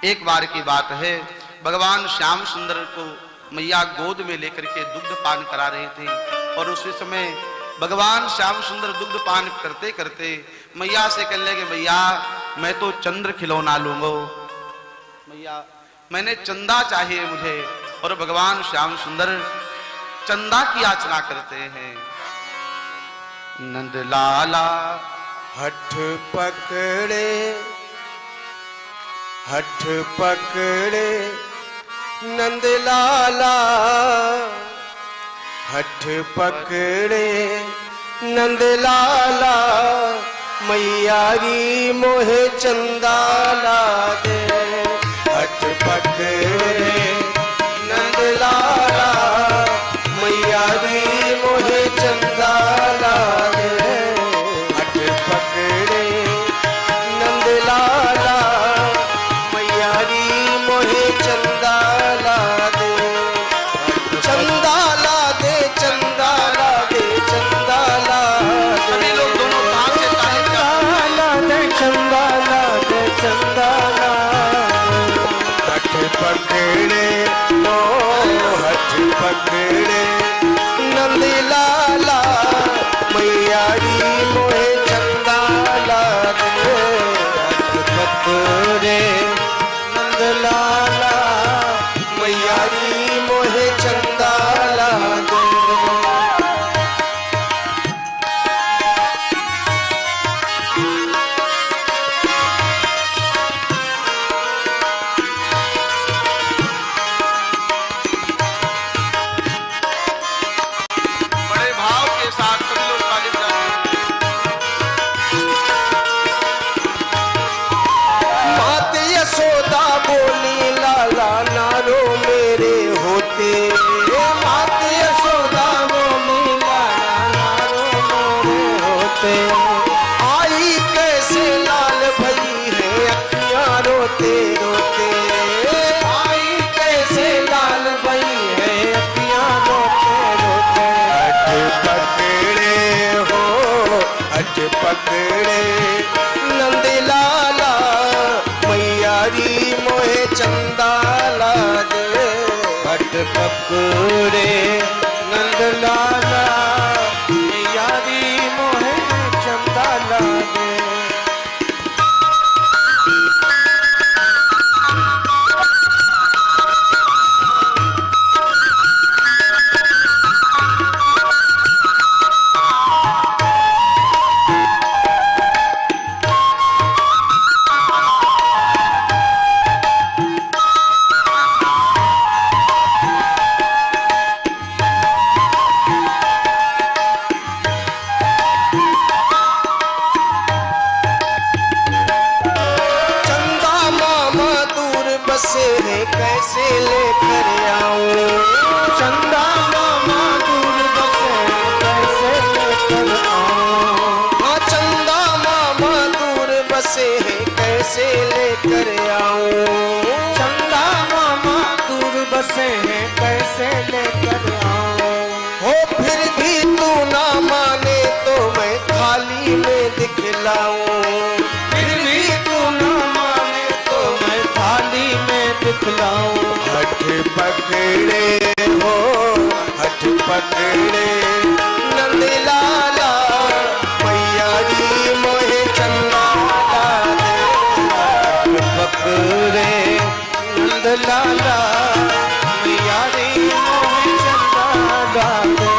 एक बार की बात है, भगवान श्याम सुंदर को मैया गोद में लेकर के दुग्ध पान करा रहे थे और उसी समय भगवान श्याम सुंदर दुग्ध पान करते करते मैया से कहने लगे, मैया मैं तो चंद्र खिलौना लूंगा, मैया मैंने चंदा चाहिए मुझे। और भगवान श्याम सुंदर चंदा की याचना करते हैं। नंदलाला हठ पकड़े नंदलाला, हठ पकड़े नंदलाला, मैया री मोहे चंदाला दे। हठ पकड़े नंदलाला, मैया री मोहे चंदाला दे। हठ पकड़े नंदलाला, मैया री मोहे चंदाला दे। चंदाला दे, चंदाला दे, चंदाला सभी लोग दोनों ताल से चंदाला दे, चंदाला दे, चंदाला। हठ पकड़े ओ हठ पकड़े नंदलाला, मैया री मोहे चंदाला दे। हठ पकड़े नंदलाला, मैया री मोहे चंदाला दे। बड़े भाव के साथ सभी लोग ताली बजाते हैं। मात यशोदा बोली, लाला नारो मेरे होते। मात यशोदा बोली, लाला नारो मेरे होते। आई कैसे लाल भई है अखियां रोते रोते। आई कैसे लाल भई है अखियां रोते रोते। हठ पकड़े हो, हठ पकड़े नंदलाला, मैया री मोहे चंदाला दे। हठ पकड़े नंदलाला, मैया री मोहे चंदाला दे। चंदा मामा दूर बसे हैं कैसे लेकर आऊं। चंदा मामा दूर बसे हैं कैसे लेकर आऊं। हाँ चंदा मामा दूर बसे हैं कैसे लेकर आऊं। चंदा मामा दूर बसे हैं कैसे लेकर आऊं। हो फिर भी तू ना माने तो मैं थाली में दिखलाऊं। फिर भी तू ना माने तो मैं थाली में दिखलाऊं। हठ पकड़े हो, हठ पकड़े नंदलाला, मैया री मोहे चंदाला दे। हठ पकड़े नंदलाला, मैया री मोहे चंदाला दे।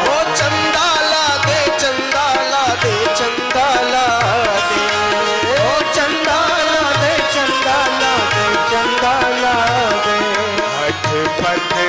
ओ चंदाला दे, चंदाला दे, चंदाला दे। ओ चंदाला दे, चंदाला दे, चंदाला दे। हठ पकड़े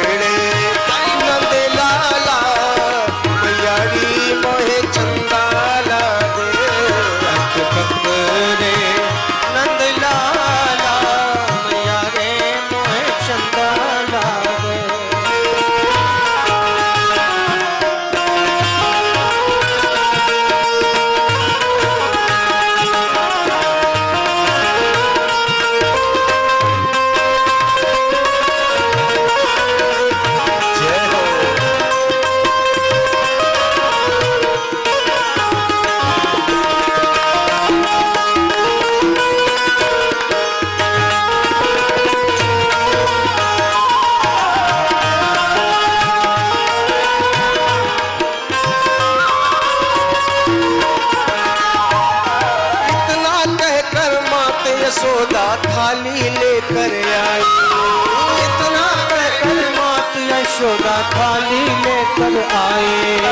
यशोदा थाली लेकर आए।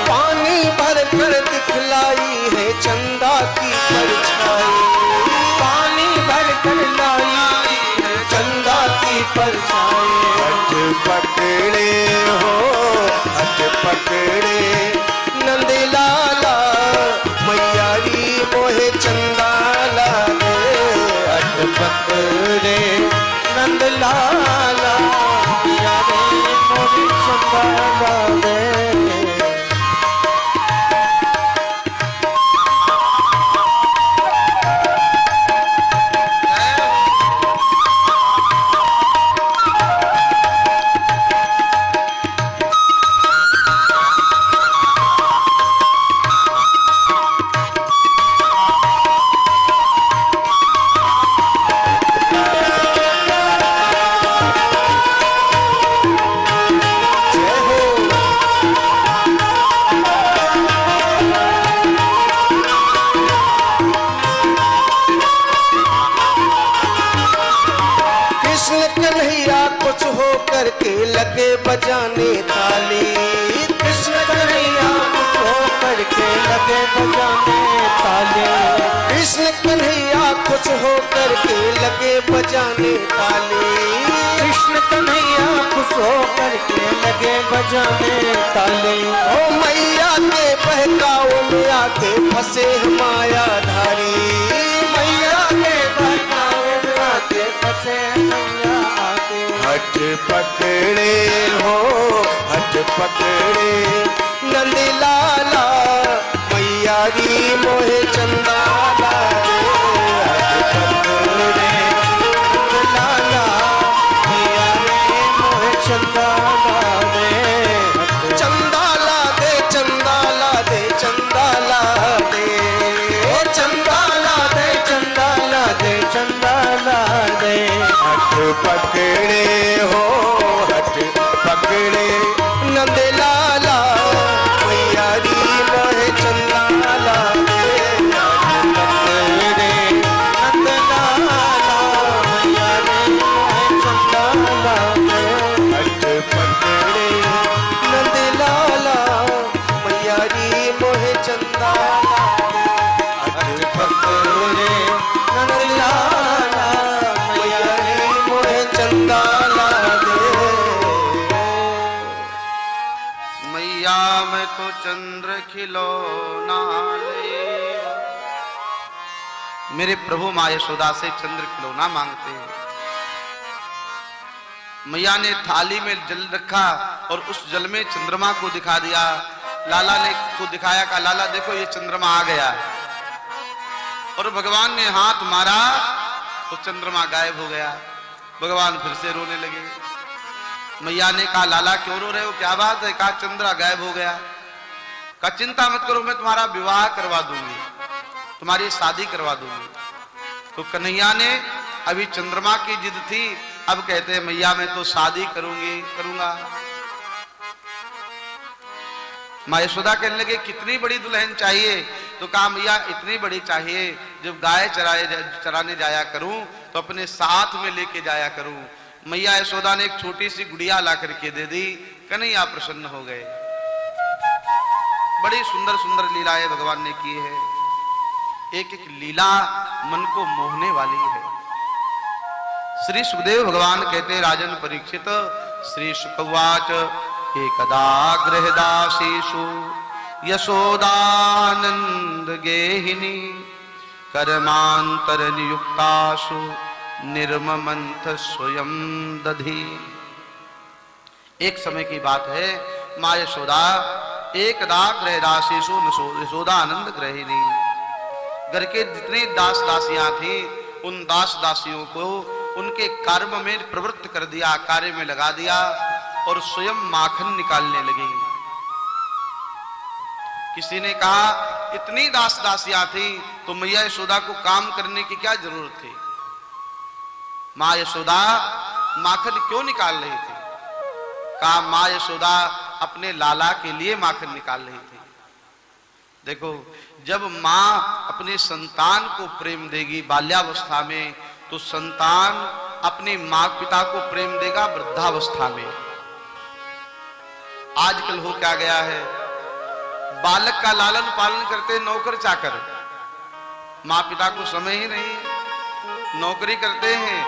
पानी भर कर दिखलाई है चंदा की परछाई। पानी भर कर लाई है चंदा की परछाई। हट पकड़े हो हट पकड़े नंद लाला मैया री मोहे चंदा ला दे। हट पकड़े नंद लाला मैया रे मोहे चंदा ला दे। करके लगे बजाने ताली। कृष्ण कन्हैया खुश हो करके लगे बजाने ताली। कृष्ण कन्हैया खुश हो करके लगे बजाने ताली। कृष्ण कन्हैया खुश हो करके लगे बजाने ताली। ओ मैया के बहकाओ में आके फंसे माया धारी। मैया के बहकाओ में आके फंसे मैया आके। हट पकड़े हो हट पकड़े नंद लाला मैया री मोहे चंदा ला दे। हट पकड़े नंद लाला मैया रे मोहे चंदा ला दे। चंदा ला दे चंदा ला दे चंदा ला दे। ओ चंदा ला दे चंदा ला दे चंदा ला दे। हट पकड़े हो हट पकड़े नंद लाला मैया री मोहे चंदा ला दे। हट पकड़े नंद लाला मैया रे मोहे चंदा ला दे। हट पकड़े नंद लाला मैया री मोहे चंदा ला दे। हट पकड़े नंद लाला मैया रे मोहे चंदा ला दे। मैया मैं तो चंद्र खिलौना ले। मेरे प्रभु माँ यशोदा से चंद्र खिलौना मांगते हैं। मैया ने थाली में जल रखा और उस जल में चंद्रमा को दिखा दिया। लाला ने को दिखाया, कहा लाला देखो ये चंद्रमा आ गया। और भगवान ने हाथ मारा तो चंद्रमा गायब हो गया। भगवान फिर से रोने लगे। मैया ने कहा लाला क्यों रो रहे हो, क्या बात है? कहा चंद्रा गायब हो गया। कहा चिंता मत करो, मैं तुम्हारा विवाह करवा दूंगी, तुम्हारी शादी करवा दूंगी। तो कन्हैया ने अभी चंद्रमा की जिद थी, अब कहते हैं मैया मैं तो शादी करूंगा। माँ यशोदा कहने लगे कितनी बड़ी दुल्हन चाहिए? तो कहा मैया इतनी बड़ी चाहिए जब गाय चराने जाया करूं तो अपने साथ में लेके जाया करूं। मैया यशोदा ने एक छोटी सी गुड़िया ला करके दे दी। कन्हैया प्रसन्न हो गए। बड़ी सुंदर सुंदर लीलाएं भगवान ने की है। एक एक लीला मन को मोहने वाली है। श्री सुखदेव भगवान कहते राजन परीक्षित श्री शुकवाच एकदा गृहदासीषु यशोदानंद गेहिनी कर्मांतर नियुक्तासु निर्ममंथ स्वयं दधी। एक समय की बात है, माँ यशोदा एकदा गृहदासीषु यशोदानंद गृहिणी, घर के जितने दास दासियां थी उन दास दासियों को उनके कर्म में प्रवृत्त कर दिया, कार्य में लगा दिया और स्वयं माखन निकालने लगी। किसी ने कहा इतनी दास दासियां थी तो मैया यशोदा को काम करने की क्या जरूरत थी? माँ यशोदा माखन क्यों निकाल रही थी? कहा माँ यशोदा अपने लाला के लिए माखन निकाल रही थी। देखो जब माँ अपने संतान को प्रेम देगी बाल्यावस्था में तो संतान अपने माँ पिता को प्रेम देगा वृद्धावस्था में। आजकल हो क्या गया है, बालक का लालन पालन करते नौकर चाकर, माँ पिता को समय ही नहीं, नौकरी करते हैं,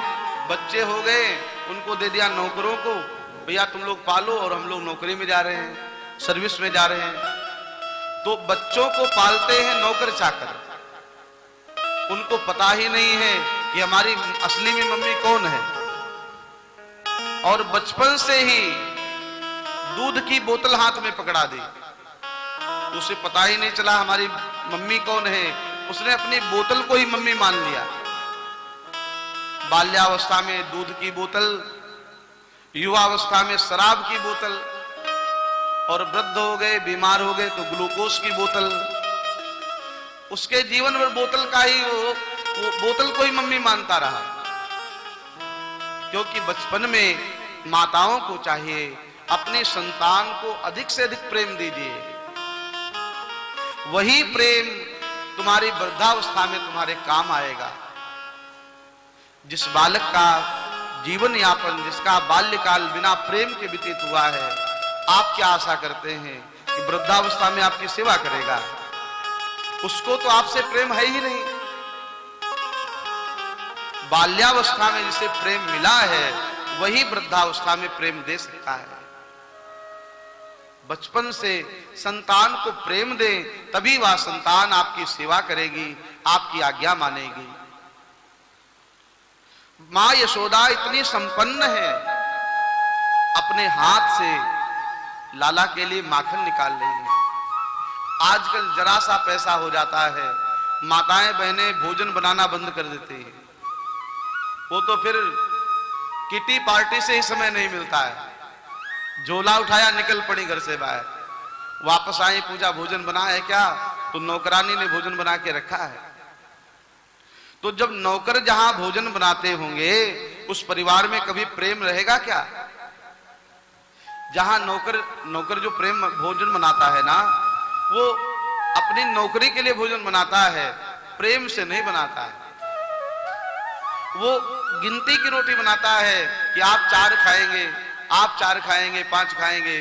बच्चे हो गए उनको दे दिया नौकरों को, भैया तुम लोग पालो, और हम लोग नौकरी में जा रहे हैं, सर्विस में जा रहे हैं। तो बच्चों को पालते हैं नौकर चाकर, उनको पता ही नहीं है कि हमारी असली में मम्मी कौन है। और बचपन से ही दूध की बोतल हाथ में पकड़ा दी, तो उसे पता ही नहीं चला हमारी मम्मी कौन है, उसने अपनी बोतल को ही मम्मी मान लिया। बाल्यावस्था में दूध की बोतल, युवावस्था में शराब की बोतल, और वृद्ध हो गए, बीमार हो गए तो ग्लूकोज की बोतल। उसके जीवन भर बोतल का ही वो बोतल को ही मम्मी मानता रहा। क्योंकि बचपन में माताओं को चाहिए अपने संतान को अधिक से अधिक प्रेम दीजिए, वही प्रेम तुम्हारी वृद्धावस्था में तुम्हारे काम आएगा। जिस बालक का जीवन यापन, जिसका बाल्यकाल बिना प्रेम के व्यतीत हुआ है, आप क्या आशा करते हैं कि वृद्धावस्था में आपकी सेवा करेगा? उसको तो आपसे प्रेम है ही नहीं। बाल्यावस्था में जिसे प्रेम मिला है वही वृद्धावस्था में प्रेम दे सकता है। बचपन से संतान को प्रेम दें, तभी वह संतान आपकी सेवा करेगी, आपकी आज्ञा मानेगी। मां यशोदा इतनी संपन्न है, अपने हाथ से लाला के लिए माखन निकाल रही है। आजकल जरा सा पैसा हो जाता है, माताएं बहनें भोजन बनाना बंद कर देती है। वो तो फिर किटी पार्टी से ही समय नहीं मिलता है, झोला उठाया निकल पड़ी घर से बाहर, वापस आई पूजा भोजन बना है क्या, तो नौकरानी ने भोजन बना के रखा है। तो जब नौकर जहां भोजन बनाते होंगे उस परिवार में कभी प्रेम रहेगा क्या? जहां नौकर जो प्रेम भोजन बनाता है ना, वो अपनी नौकरी के लिए भोजन बनाता है, प्रेम से नहीं बनाता है। वो गिनती की रोटी बनाता है कि आप 4 खाएंगे, आप 4 खाएंगे, 5 खाएंगे,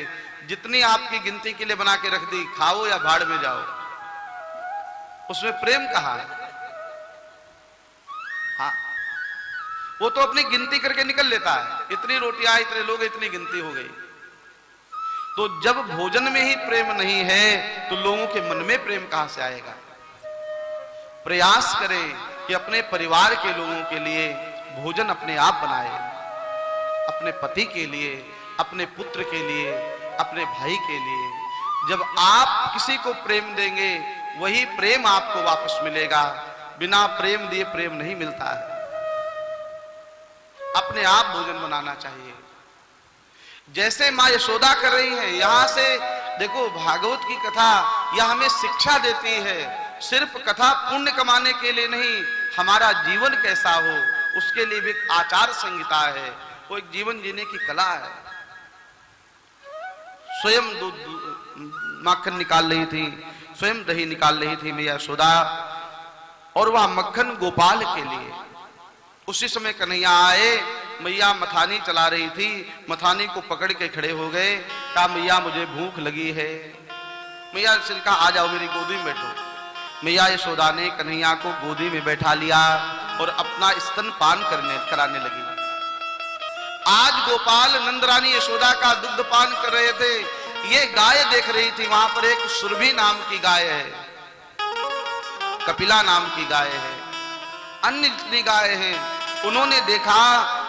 जितनी आपकी गिनती के लिए बना के रख दी, खाओ या भाड़ में जाओ। उसमें प्रेम कहाँ है? हाँ, वो तो अपनी गिनती करके निकल लेता है, इतनी रोटियां, इतने लोग, इतनी गिनती हो गई। तो जब भोजन में ही प्रेम नहीं है तो लोगों के मन में प्रेम कहां से आएगा? प्रयास करें कि अपने परिवार के लोगों के लिए भोजन अपने आप बनाए, अपने पति के लिए, अपने पुत्र के लिए, अपने भाई के लिए। जब आप किसी को प्रेम देंगे वही प्रेम आपको वापस मिलेगा, बिना प्रेम दिए प्रेम नहीं मिलता है। अपने आप भोजन बनाना चाहिए, जैसे मां यशोदा कर रही है। यहां से देखो, भागवत की कथा यह हमें शिक्षा देती है, सिर्फ कथा पुण्य कमाने के लिए नहीं, हमारा जीवन कैसा हो उसके लिए भी एक आचार संहिता है, वो एक जीवन जीने की कला है। स्वयं दूध माखन निकाल रही थी, स्वयं दही निकाल रही थी मैया यशोदा, और वह मक्खन गोपाल के लिए। उसी समय कन्हैया आए, मैया मथानी चला रही थी, मथानी को पकड़ के खड़े हो गए, कहा मैया मुझे भूख लगी है। मैया ने कहा आ जाओ मेरी गोदी में बैठो। मैया यशोदा ने कन्हैया को गोदी में बैठा लिया और अपना स्तनपान कराने लगी। आज गोपाल नंदरानी यशोदा का दुग्ध पान कर रहे थे, ये गाय देख रही थी, वहां पर एक सुरभि नाम की गाय है, कपिला नाम की गाय है, अन्य जितनी गाय हैं, उन्होंने देखा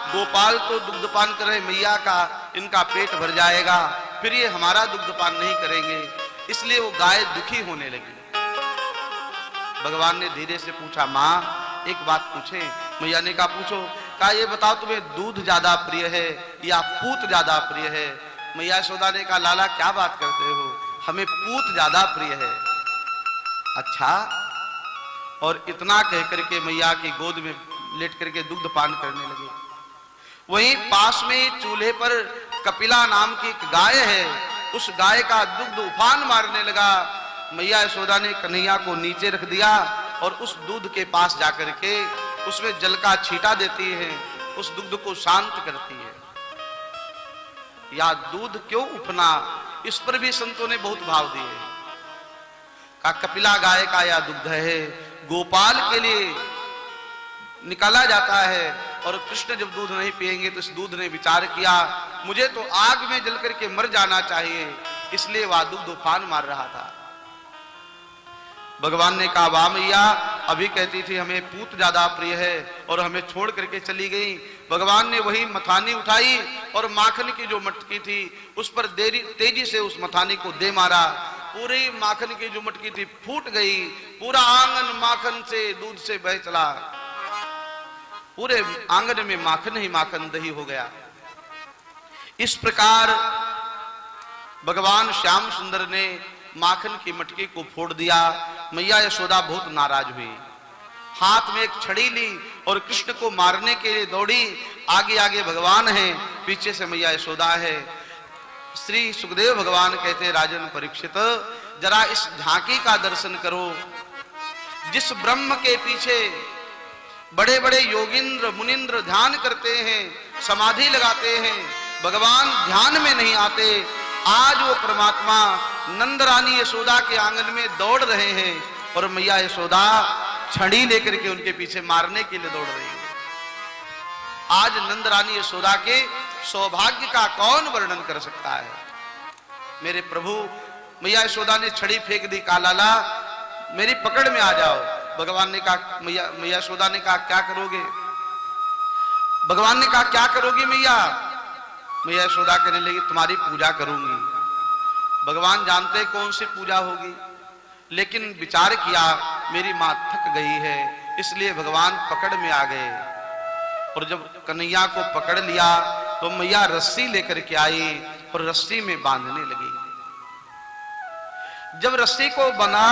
गोपाल तो दुग्धपान कर रहे, मैया का इनका पेट भर जाएगा, फिर ये हमारा दुग्धपान नहीं करेंगे, इसलिए वो गाय दुखी होने लगी। भगवान ने धीरे से पूछा, माँ एक बात पूछे? मैया ने कहा पूछो। कहा ये बताओ तुम्हें दूध ज्यादा प्रिय है या पूत ज्यादा प्रिय है? मैया यशोदा ने कहा लाला क्या बात करते हो, हमें पूत ज्यादा प्रिय है। अच्छा, और इतना कह करके मैया की गोद में लेट करके दुग्ध पान करने लगे। वहीं पास में चूल्हे पर कपिला नाम की एक गाय है, उस गाय का दुग्ध उफान मारने लगा। मैया यशोदा ने कन्हैया को नीचे रख दिया और उस दूध के पास जाकर के उसमें जल का छींटा देती है, उस दुग्ध को शांत करती है। या दूध क्यों उफना, इस पर भी संतों ने बहुत भाव दिए। का कपिला गाय का या दुग्ध है, गोपाल के लिए निकाला जाता है। और कृष्ण जब दूध नहीं पिएंगे तो इस दूध ने विचार किया मुझे तो आग में जल करके मर जाना चाहिए, इसलिए वह दुग्ध उफान मार रहा था। भगवान ने कहा वाह मैया, अभी कहती थी हमें पूत ज्यादा प्रिय है और हमें छोड़ करके चली गई। भगवान ने वही मथानी उठाई और माखन की जो मटकी थी उस पर तेजी से उस मथानी को दे मारा। पूरी माखन की जो मटकी थी फूट गई, पूरा आंगन माखन से दूध से बह चला, पूरे आंगन में माखन ही माखन दही हो गया। इस प्रकार भगवान श्याम सुंदर ने माखन की मटकी को फोड़ दिया। मैया यशोदा बहुत नाराज हुई, हाथ में एक छड़ी ली और कृष्ण को मारने के लिए दौड़ी। आगे आगे भगवान है, पीछे से मैया यशोदा है। श्री सुखदेव भगवान कहते राजन परीक्षित, जरा इस झांकी का दर्शन करो। जिस ब्रह्म के पीछे बड़े बड़े योगिंद्र मुनिंद्र ध्यान करते हैं, समाधि लगाते हैं, भगवान ध्यान में नहीं आते, आज वो परमात्मा नंद रानी यशोदा के आंगन में दौड़ रहे हैं और मैया यशोदा छड़ी लेकर के उनके पीछे मारने के लिए दौड़ रही है। आज नंद रानी यशोदा के सौभाग्य का कौन वर्णन कर सकता है। मेरे प्रभु, मैया यशोदा ने छड़ी फेंक दी, कहा लाला मेरी पकड़ में आ जाओ। भगवान ने कहा मैया यशोदा ने कहा क्या करोगे? भगवान ने कहा क्या करोगी मैया? मैया यशोदा कहने लगी तुम्हारी पूजा करूंगी। भगवान जानते कौन सी पूजा होगी, लेकिन विचार किया मेरी मां थक गई है, इसलिए भगवान पकड़ में आ गए। और जब कन्हैया को पकड़ लिया तो मैया रस्सी लेकर के आई और रस्सी में बांधने लगी। जब रस्सी को बना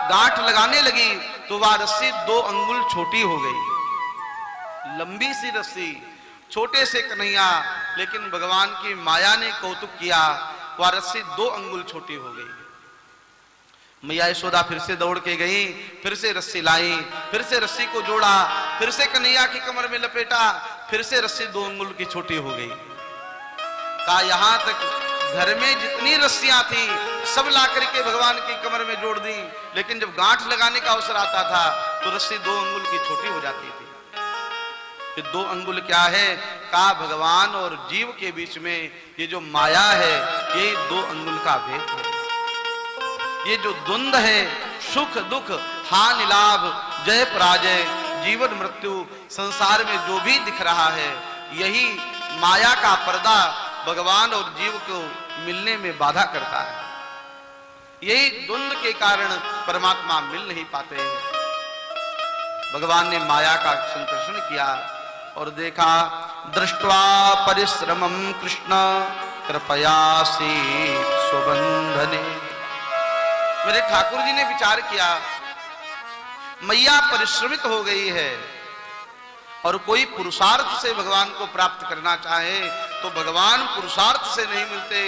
गांठ लगाने लगी तो वह रस्सी 2 अंगुल छोटी हो गई। लंबी सी रस्सी, छोटे से कन्हैया, लेकिन भगवान की माया ने कौतुक किया, वह रस्सी 2 अंगुल छोटी हो गई। मैया यशोदा फिर से दौड़ के गई, फिर से रस्सी लाई, फिर से रस्सी को जोड़ा, फिर से कन्हैया की कमर में लपेटा, फिर से रस्सी 2 अंगुल की छोटी हो गई। कहा यहां तक घर में जितनी रस्सियां थी सब ला करके भगवान की कमर में जोड़ दी, लेकिन जब गांठ लगाने का अवसर आता था तो रस्सी 2 अंगुल की छोटी हो जाती थी। फिर 2 अंगुल क्या है? कहा भगवान और जीव के बीच में ये जो माया है ये 2 अंगुल का भेद है। ये जो द्वंद्व है, सुख दुख, हानि लाभ, जय पराजय, जीवन मृत्यु, संसार में जो भी दिख रहा है, यही माया का पर्दा भगवान और जीव को मिलने में बाधा करता है। यही द्वंद्व के कारण परमात्मा मिल नहीं पाते हैं। भगवान ने माया का संकर्षण किया और देखा दृष्ट्वा परिश्रमम कृष्ण कृपयासी सुबंधने। मेरे ठाकुर जी ने विचार किया मैया परिश्रमित हो गई है और कोई पुरुषार्थ से भगवान को प्राप्त करना चाहे तो भगवान पुरुषार्थ से नहीं मिलते।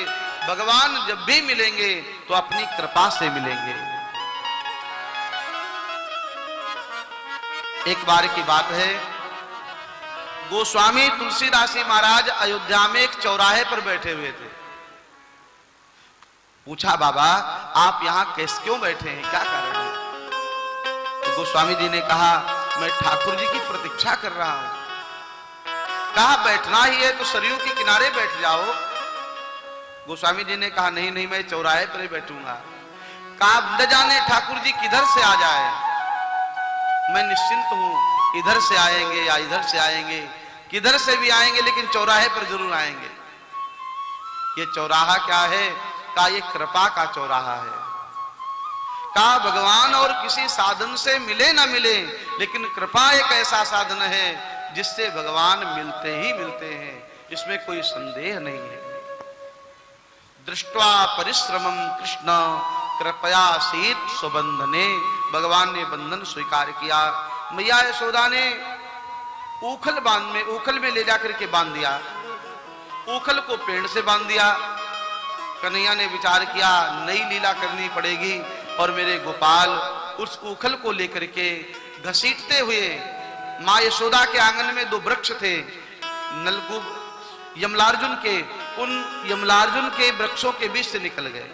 भगवान जब भी मिलेंगे तो अपनी कृपा से मिलेंगे। एक बार की बात है, गोस्वामी तुलसीदास जी महाराज अयोध्या में एक चौराहे पर बैठे हुए थे। पूछा बाबा आप यहां क्यों बैठे हैं, क्या कारण है? तो गोस्वामी जी ने कहा मैं ठाकुर जी की प्रतीक्षा कर रहा हूं। कहा बैठना ही है तो सरयू के किनारे बैठ जाओ। गोस्वामी जी ने कहा नहीं नहीं मैं चौराहे पर ही बैठूंगा। कहा न जाने ठाकुर जी किधर से आ जाए, मैं निश्चिंत हूं, इधर से आएंगे या इधर से आएंगे, किधर से भी आएंगे लेकिन चौराहे पर जरूर आएंगे। ये चौराहा क्या है? का ये कृपा का चौराहा है। का भगवान और किसी साधन से मिले ना मिले, लेकिन कृपा एक ऐसा साधन है जिससे भगवान मिलते ही मिलते हैं, इसमें कोई संदेह नहीं है। दृष्ट्वा परिश्रमम कृष्ण कृपया सीत सुबंधने। भगवान ने बंधन स्वीकार किया। मैया यशोदा ने ऊखल में ले जाकर के बांध दिया। ऊखल को पेड़ से बांध दिया। कन्हैया ने विचार किया नई लीला करनी पड़ेगी और मेरे गोपाल उस ऊखल को लेकर के घसीटते हुए मां यशोदा के आंगन में 2 वृक्ष थे, नलकूप यमलार्जुन के, उन यमलार्जुन के वृक्षों के बीच से निकल गए।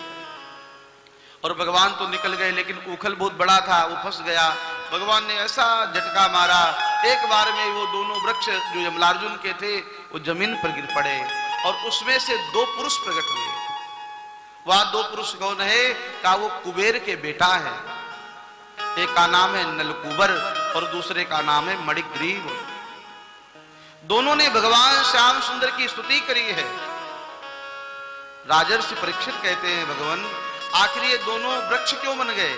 और भगवान तो निकल गए, लेकिन उखल बहुत बड़ा था, वो फंस गया। भगवान ने ऐसा झटका मारा, एक बार में वो दोनों वृक्ष जो यमलार्जुन के थे वो जमीन पर गिर पड़े, और उसमें से दो पुरुष प्रकट हुए। वह दो पुरुष कौन है? का वो कुबेर के बेटा है। एक का नाम है नलकूबर और दूसरे का नाम है मणिग्रीव। दोनों ने भगवान श्याम सुंदर की स्तुति करी है। राजर्षि परीक्षित कहते हैं, भगवान आखिर ये दोनों वृक्ष क्यों बन गए?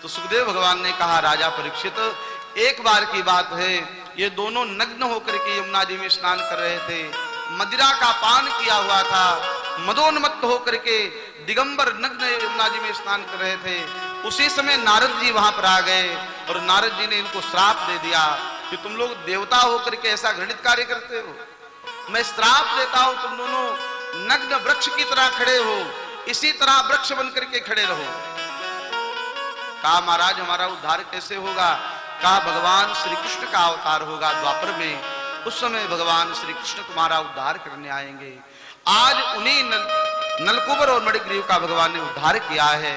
तो सुखदेव भगवान ने कहा, राजा परीक्षित, एक बार की बात है, ये दोनों नग्न होकर के यमुना जी में स्नान कर रहे थे। मदिरा का पान किया हुआ था, मदोन्मत्त होकर के दिगंबर नग्न यमुना जी में स्नान कर रहे थे। उसी समय नारद जी वहां पर आ गए और नारद जी ने इनको श्राप दे दिया कि तुम लोग देवता होकर के ऐसा घृणित कार्य करते हो। मैं श्राप देता हूं, तुम दोनों नग्न वृक्ष की तरह खड़े हो, इसी तरह वृक्ष बन करके खड़े रहो। कहा, महाराज हमारा उद्धार कैसे होगा? कहा, भगवान श्री कृष्ण का अवतार होगा द्वापर में, उस समय भगवान श्री कृष्ण तुम्हारा उद्धार करने आएंगे। आज उन्हीं नलकूबर और मणिग्रीव का भगवान ने उद्धार किया है।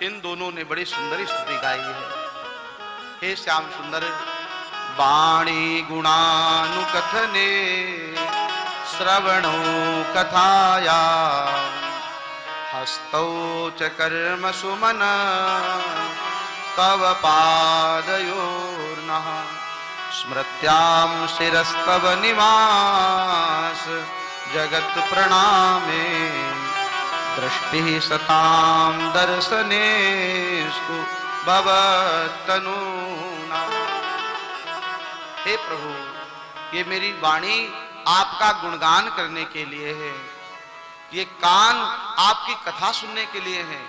इन दोनों ने बड़ी सुंदर स्तुति गाई है। हे श्याम सुंदर, वाणी गुणानुकथने श्रवणो कथाया हस्तौ च कर्म सुमन तव पादयोर्नः स्मृत्यां शिरस्तव निवास जगत प्रणामे दृष्टि सतां दर्शनेस्तु भवतनूना। हे प्रभु, ये मेरी वाणी आपका गुणगान करने के लिए है, ये कान आपकी कथा सुनने के लिए है।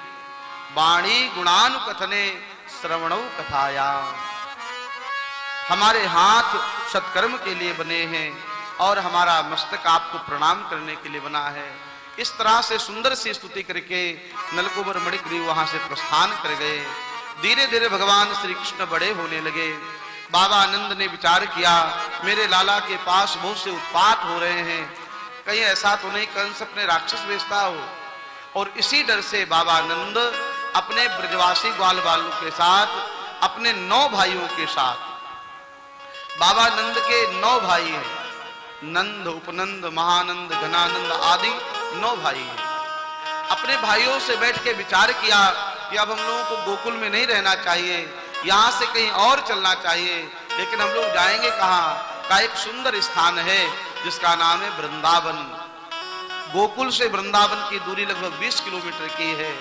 वाणी गुणानुकथने श्रवणौ कथाया। हमारे हाथ सत्कर्म के लिए बने हैं और हमारा मस्तक आपको प्रणाम करने के लिए बना है। इस तरह से सुंदर सी स्तुति करके नलकूबर मणिग्रीव वहां से प्रस्थान कर गए। धीरे धीरे भगवान श्री कृष्ण बड़े होने लगे। बाबा आनंद ने विचार किया, मेरे लाला के पास बहुत से उत्पात हो रहे हैं, कहीं ऐसा तो नहीं कंस अपने राक्षस बेचता हो। और इसी डर से बाबा आनंद अपने ब्रजवासी ग्वाल बालों के साथ, अपने 9 भाइयों के साथ, बाबा नंद के 9 भाई हैं, नंद, उपनंद, महानंद, घनानंद आदि 9 भाई हैं। अपने भाइयों से बैठ के विचार किया कि अब हम लोगों को गोकुल में नहीं रहना चाहिए, यहाँ से कहीं और चलना चाहिए। लेकिन हम लोग जाएंगे कहाँ? का एक सुंदर स्थान है जिसका नाम है वृंदावन। गोकुल से वृंदावन की दूरी लगभग 20 किलोमीटर की है।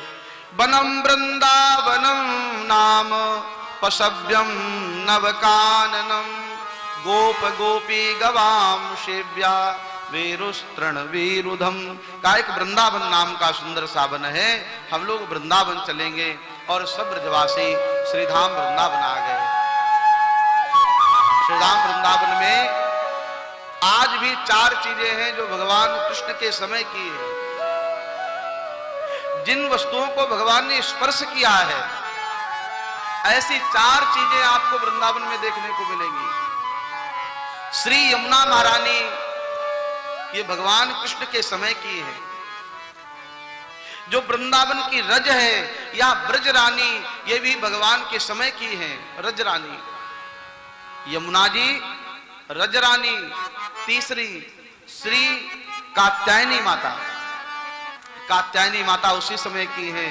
वनम वृंदावनम नाम पशव्यम नवकाननम गोप गोपी गवाम सेव्या वीरुस्तृण वीरुधम। का एक वृंदावन नाम का सुंदर सा वन है। हम लोग वृंदावन चलेंगे और सब ब्रजवासी श्रीधाम वृंदावन आ गए। श्रीधाम वृंदावन में आज भी 4 चीजें हैं जो भगवान कृष्ण के समय की है। जिन वस्तुओं को भगवान ने स्पर्श किया है, ऐसी 4 चीजें आपको वृंदावन में देखने को मिलेंगी। श्री यमुना महारानी, ये भगवान कृष्ण के समय की है। जो वृंदावन की रज है या ब्रज रानी, ये भी भगवान के समय की है। रज रानी यमुना जी, रज रानी। तीसरी श्री कात्यायनी माता, कात्यायनी माता उसी समय की है।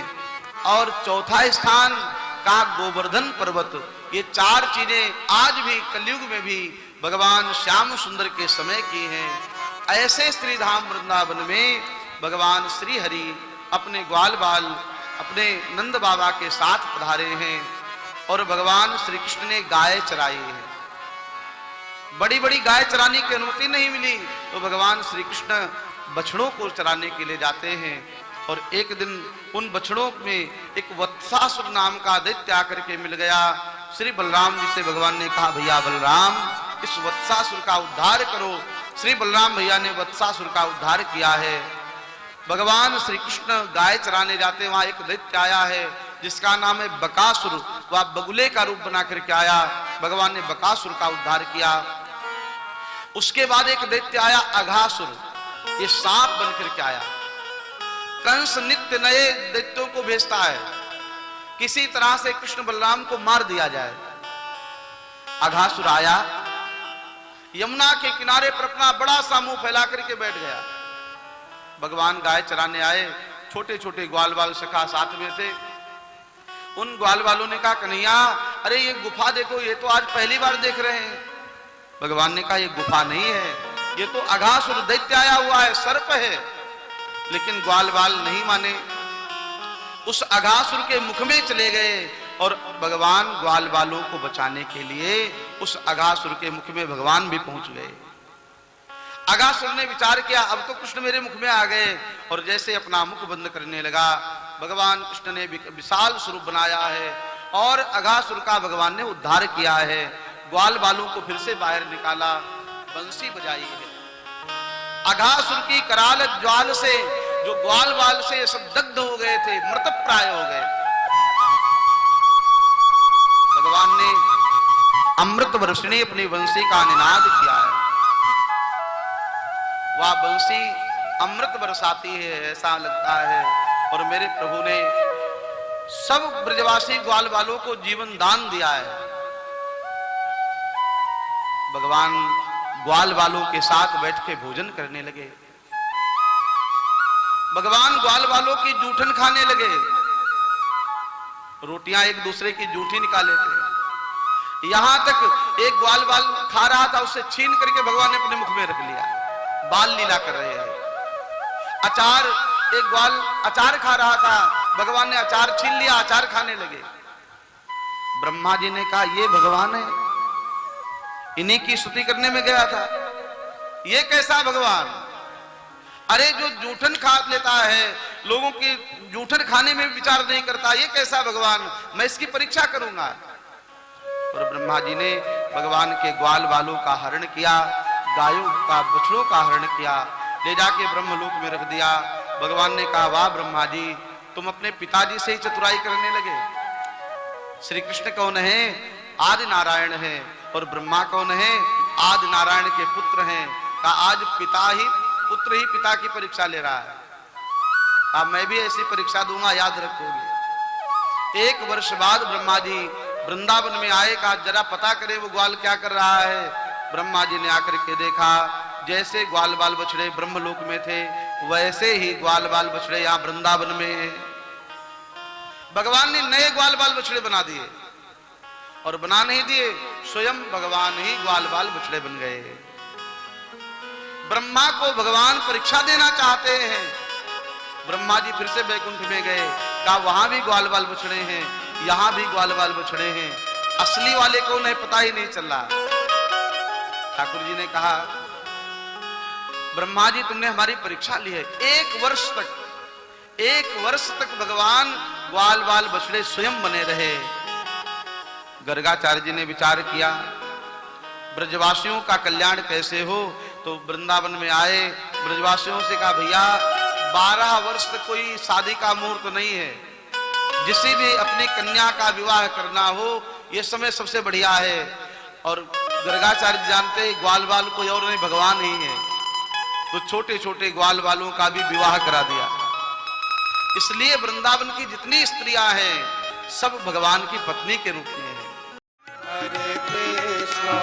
और चौथा स्थान का गोवर्धन पर्वत। ये 4 चीजें आज भी कलयुग में भी भगवान श्याम सुंदर के समय की हैं। ऐसे श्रीधाम वृंदावन में भगवान श्री हरि अपने ग्वाल बाल अपने नंद बाबा के साथ पधारे हैं और भगवान श्री कृष्ण ने गाय चराई है। बड़ी बड़ी गाय चराने की अनुमति नहीं मिली तो भगवान श्री कृष्ण बछड़ों को चराने के लिए जाते हैं। और एक दिन उन बछड़ों में एक वत्सासुर नाम का दैत्य आकर के मिल गया। श्री बलराम जी से भगवान ने कहा, भैया बलराम, इस वत्सासुर का उद्धार करो। श्री बलराम भैया ने वत्सासुर का उद्धार किया है। भगवान श्री कृष्ण गाय चराने जाते, वहां एक दैत्य आया है जिसका नाम है बकासुर। वह बगुले का रूप बना करके आया। भगवान ने बकासुर का उद्धार किया। उसके बाद एक दैत्य आया अघासुर। ये सांप बनकर के आया। कंस नित्य नए दैत्यों को भेजता है, किसी तरह से कृष्ण बलराम को मार दिया जाए। अघासुर आया, यमुना के किनारे पर अपना बड़ा सा मुंह फैला करके बैठ गया। भगवान गाय चराने आए, छोटे छोटे ग्वाल बाल सखा साथ में थे। उन ग्वाल वालों ने कहा, कन्हैया अरे ये गुफा देखो, ये तो आज पहली बार देख रहे हैं। भगवान ने कहा, ये गुफा नहीं है, ये तो अघासुर दैत्य आया हुआ है, सर्प है। लेकिन ग्वाल बाल नहीं माने, उस अघासुर के मुख में चले गए और भगवान ग्वाल बालों को बचाने के लिए उस अघासुर के मुख में भगवान भी पहुंच गए। अघासुर ने विचार किया, अब तो कृष्ण मेरे मुख में आ गए, और जैसे अपना मुख बंद करने लगा, भगवान कृष्ण ने विशाल स्वरूप बनाया है और अघासुर का भगवान ने उद्धार किया है। ग्वाल बालों को फिर से बाहर निकाला, बंसी बजाई है। अघासुर की कराल ज्वाल से जो ग्वाल बाल से सब दग्ध हो गए थे, मृतप्राय हो गए। भगवान ने अमृत वर्षिणी अपनी बंसी का निनाद किया है। वह बंसी अमृत बरसाती है, ऐसा लगता है। और मेरे प्रभु ने सब ब्रजवासी ग्वाल बालों को जीवन दान दिया है। भगवान ग्वाल बालों के साथ बैठ के भोजन करने लगे। भगवान ग्वाल बालों की जूठन खाने लगे। रोटियां एक दूसरे की जूठी निकाले थे। यहां तक एक ग्वाल बाल खा रहा था, उसे छीन करके भगवान ने अपने मुख में रख लिया। बाल लीला कर रहे हैं। अचार, एक ग्वाल अचार खा रहा था, भगवान ने अचार छीन लिया, अचार खाने लगे। ब्रह्मा जी ने कहा, ये भगवान है, इन्हीं की स्तुति करने में गया था, ये कैसा भगवान? अरे जो जूठन खा लेता है, लोगों की जूठन खाने में विचार नहीं करता, ये कैसा भगवान? मैं इसकी परीक्षा करूंगा। और ब्रह्मा जी ने भगवान के ग्वाल बालों का हरण किया, गायों का बछड़ों का हरण किया, ले जाके ब्रह्मलोक में रख दिया। भगवान ने कहा, वाह ब्रह्मा जी, तुम अपने पिताजी से ही चतुराई करने लगे। श्री कृष्ण कौन है? आदि नारायण है। और ब्रह्मा कौन है? आदि नारायण के पुत्र हैं। कहा, आज पुत्र ही पिता की परीक्षा ले रहा है। कहा, मैं भी ऐसी परीक्षा दूंगा, याद रखोगे। 1 वर्ष बाद ब्रह्मा जी वृंदावन में आए। कहा, जरा पता करें वो ग्वाल क्या कर रहा है। ब्रह्मा जी ने आकर के देखा, जैसे ग्वाल बाल बछड़े ब्रह्मलोक में थे, वैसे ही ग्वाल बाल बछड़े यहां वृंदावन में हैं। भगवान ने नए ग्वाल बाल बछड़े बना दिए, और बना नहीं दिए, स्वयं भगवान ही ग्वाल बाल बछड़े बन गए। ब्रह्मा को भगवान परीक्षा देना चाहते हैं। ब्रह्मा जी फिर से बैकुंठ में गए। कहा, वहां भी ग्वाल बाल बछड़े हैं, यहां भी ग्वाल बाल बछड़े हैं, असली वाले कौन है पता ही नहीं चल रहा। ठाकुर जी ने कहा, ब्रह्मा जी तुमने हमारी परीक्षा ली है। 1 वर्ष तक भगवान ग्वाल बाल बछड़े स्वयं बने रहे। गर्गाचार्य जी ने विचार किया, ब्रजवासियों का कल्याण कैसे हो, तो वृंदावन में आए। ब्रजवासियों से कहा, भैया 12 वर्ष तक कोई शादी का मुहूर्त नहीं है, जिसे भी अपनी कन्या का विवाह करना हो, यह समय सबसे बढ़िया है। और गर्गाचार्य जानते ग्वाल बाल कोई और नहीं, भगवान ही है। तो छोटे छोटे ग्वाल बालों का भी विवाह करा दिया। इसलिए वृंदावन की जितनी स्त्रियां हैं, सब भगवान की पत्नी के रूप में है। हरे कृष्णा